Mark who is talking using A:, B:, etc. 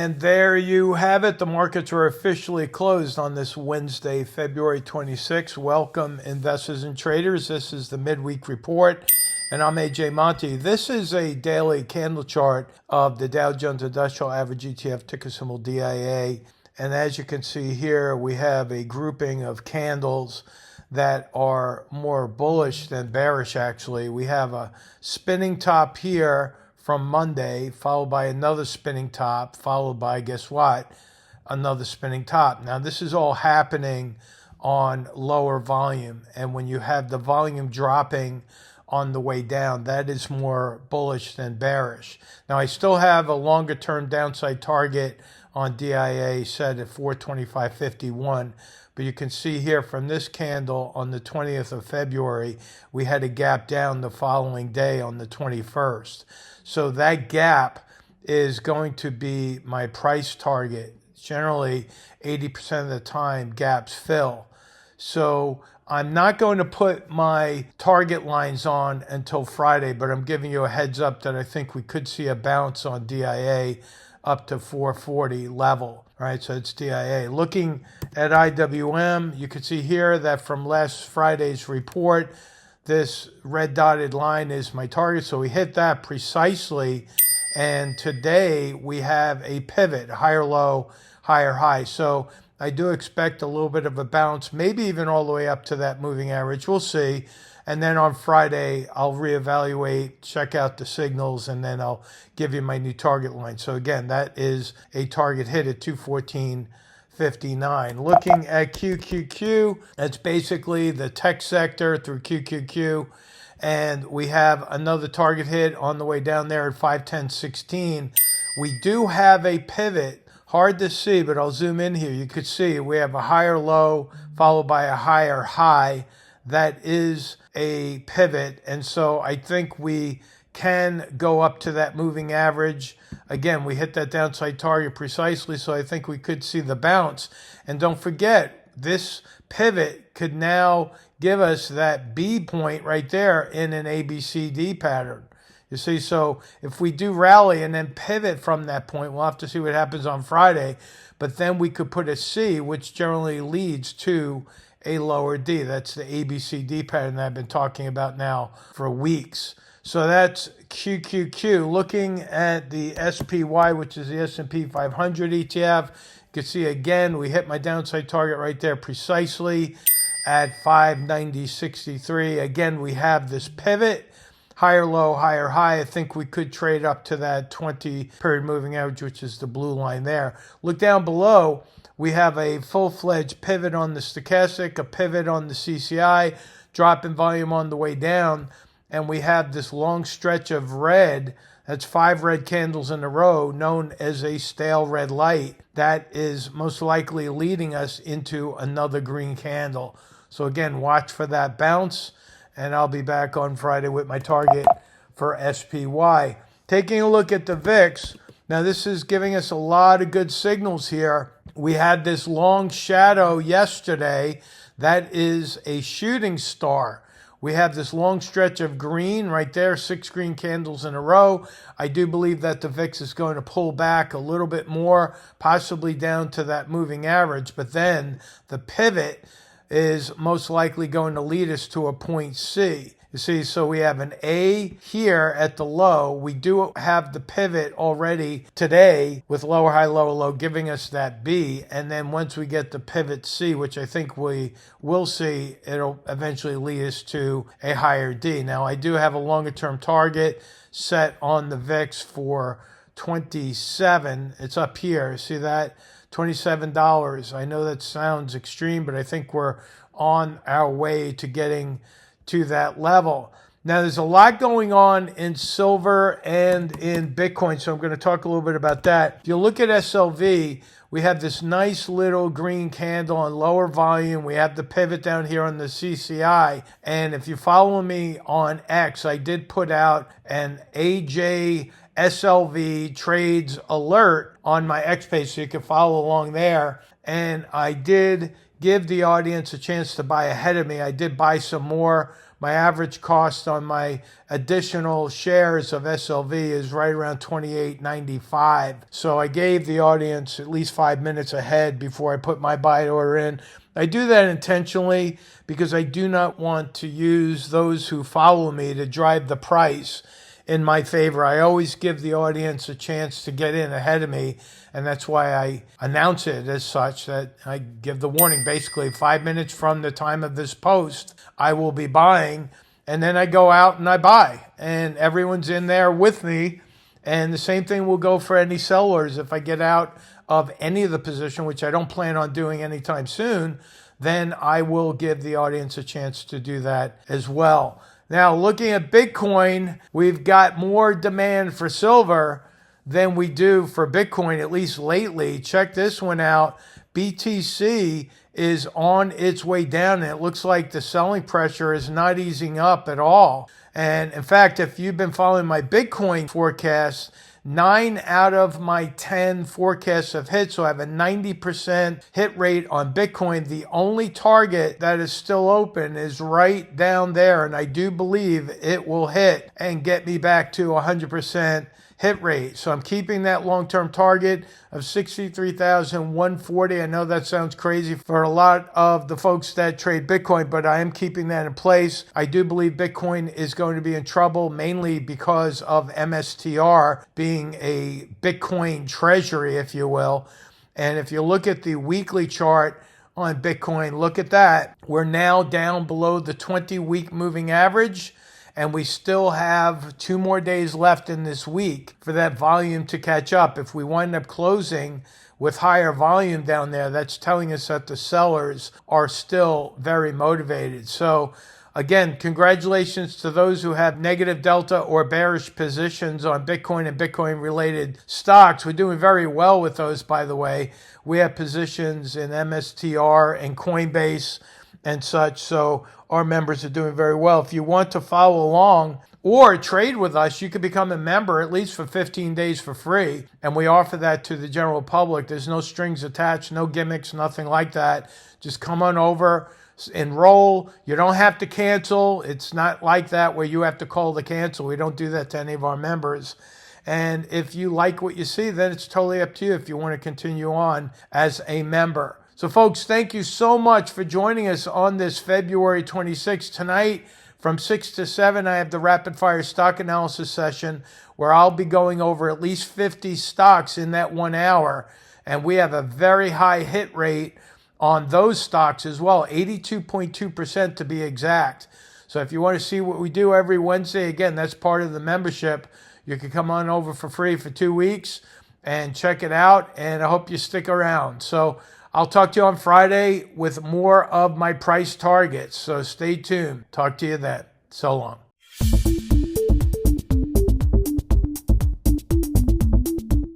A: And there you have it. The markets are officially closed on this Wednesday, February 26th. Welcome, investors and traders. This is the Midweek Report, and I'm AJ Monte. This is a daily candle chart of the Dow Jones Industrial Average ETF, ticker symbol DIA. And as you can see here, we have a grouping of candles that are more bullish than bearish, actually. We have a spinning top here from Monday, followed by another spinning top, followed by, guess what, another spinning top. Now, this is all happening on lower volume. And when you have the volume dropping on the way down, that is more bullish than bearish. Now, I still have a longer-term downside target on DIA set at 425.51. But you can see here from this candle on the 20th of February, we had a gap down the following day on the 21st. So that gap is going to be my price target. Generally, 80% of the time, gaps fill. So I'm not going to put my target lines on until Friday, but I'm giving you a heads up that I think we could see a bounce on DIA up to 440 level. Right, so it's DIA. Looking at IWM, you can see here that from last Friday's report, this red dotted line is my target. So we hit that precisely. And today we have a pivot, higher low, higher high. So I do expect a little bit of a bounce, maybe even all the way up to that moving average. We'll see. And then on Friday, I'll reevaluate, check out the signals, and then I'll give you my new target line. So again, that is a target hit at 214.59. Looking at QQQ, that's basically the tech sector through QQQ. And we have another target hit on the way down there at 510.16. We do have a pivot. Hard to see, but I'll zoom in here. You could see we have a higher low followed by a higher high. That is a pivot, and so I think we can go up to that moving average. Again, we hit that downside target precisely, so I think we could see the bounce. And don't forget, this pivot could now give us that B point right there in an ABCD pattern. You see, so if we do rally and then pivot from that point, we'll have to see what happens on Friday, but then we could put a C, which generally leads to a lower D. That's the ABCD pattern that I've been talking about now for weeks. So that's QQQ. Looking at the SPY, which is the S&P 500 ETF, you can see again, we hit my downside target right there precisely at 590.63. Again, we have this pivot, higher low, higher high. I think we could trade up to that 20-period moving average, which is the blue line there. Look down below. We have a full-fledged pivot on the stochastic, a pivot on the CCI, drop in volume on the way down, and we have this long stretch of red. That's 5 red candles in a row, known as a stale red light. That is most likely leading us into another green candle. So again, watch for that bounce, and I'll be back on Friday with my target for SPY. Taking a look at the VIX, now this is giving us a lot of good signals here. We had this long shadow yesterday. That is a shooting star. We have this long stretch of green right there, 6 green candles in a row. I do believe that the VIX is going to pull back a little bit more, possibly down to that moving average. But then the pivot is most likely going to lead us to a point C. You see, so we have an A here at the low. We do have the pivot already today with lower high, lower low, giving us that B. And then once we get the pivot C, which I think we will see, it'll eventually lead us to a higher D. Now, I do have a longer term target set on the VIX for 27. It's up here. See that? $27. I know that sounds extreme, but I think we're on our way to getting to that level. Now, there's a lot going on in silver and in Bitcoin, so I'm going to talk a little bit about that. If you look at SLV, we have this nice little green candle on lower volume. We have the pivot down here on the CCI. And if you follow me on X, I did put out an AJ SLV trades alert on my X page, so you can follow along there. And I did give the audience a chance to buy ahead of me. I did buy some more My average cost on my additional shares of SLV is right around $28.95. So I gave the audience at least 5 minutes ahead before I put my buy order in. I do that intentionally because I do not want to use those who follow me to drive the price in my favor. I always give the audience a chance to get in ahead of me, and that's why I announce it as such, that I give the warning. Basically, 5 minutes from the time of this post, I will be buying, and then I go out and I buy, and everyone's in there with me. And the same thing will go for any sellers. If I get out of any of the position, which I don't plan on doing anytime soon, then I will give the audience a chance to do that as well. Now, looking at Bitcoin, we've got more demand for silver than we do for Bitcoin, at least lately. Check this one out. BTC is on its way down, and it looks like the selling pressure is not easing up at all. And in fact, if you've been following my Bitcoin forecasts, 9 out of my 10 forecasts have hit, so I have a 90% hit rate on Bitcoin. The only target that is still open is right down there, and I do believe it will hit and get me back to 100% hit rate. So I'm keeping that long-term target of 63,140. I know that sounds crazy for a lot of the folks that trade Bitcoin, but I am keeping that in place. I do believe Bitcoin is going to be in trouble, mainly because of MSTR being a Bitcoin treasury, if you will. And if you look at the weekly chart on Bitcoin, look at that. We're now down below the 20-week moving average, and we still have 2 more days left in this week for that volume to catch up. If we wind up closing with higher volume down there, that's telling us that the sellers are still very motivated. So again, congratulations to those who have negative delta or bearish positions on Bitcoin and Bitcoin related stocks. We're doing very well with those, by the way. We have positions in MSTR and Coinbase and such, so our members are doing very well. If you want to follow along or trade with us, you can become a member at least for 15 days for free, and we offer that to the general public. There's no strings attached, no gimmicks, nothing like that. Just come on over, enroll. You don't have to cancel. It's not like that where you have to call to cancel. We don't do that to any of our members. And if you like what you see, then it's totally up to you if you want to continue on as a member. So folks, thank you so much for joining us on this February 26th. Tonight from 6 to 7, I have the rapid fire stock analysis session where I'll be going over at least 50 stocks in that 1 hour. And we have a very high hit rate on those stocks as well, 82.2% to be exact. So if you want to see what we do every Wednesday, again, that's part of the membership. You can come on over for free for 2 weeks and check it out. And I hope you stick around. So I'll talk to you on Friday with more of my price targets. So stay tuned. Talk to you then. So long.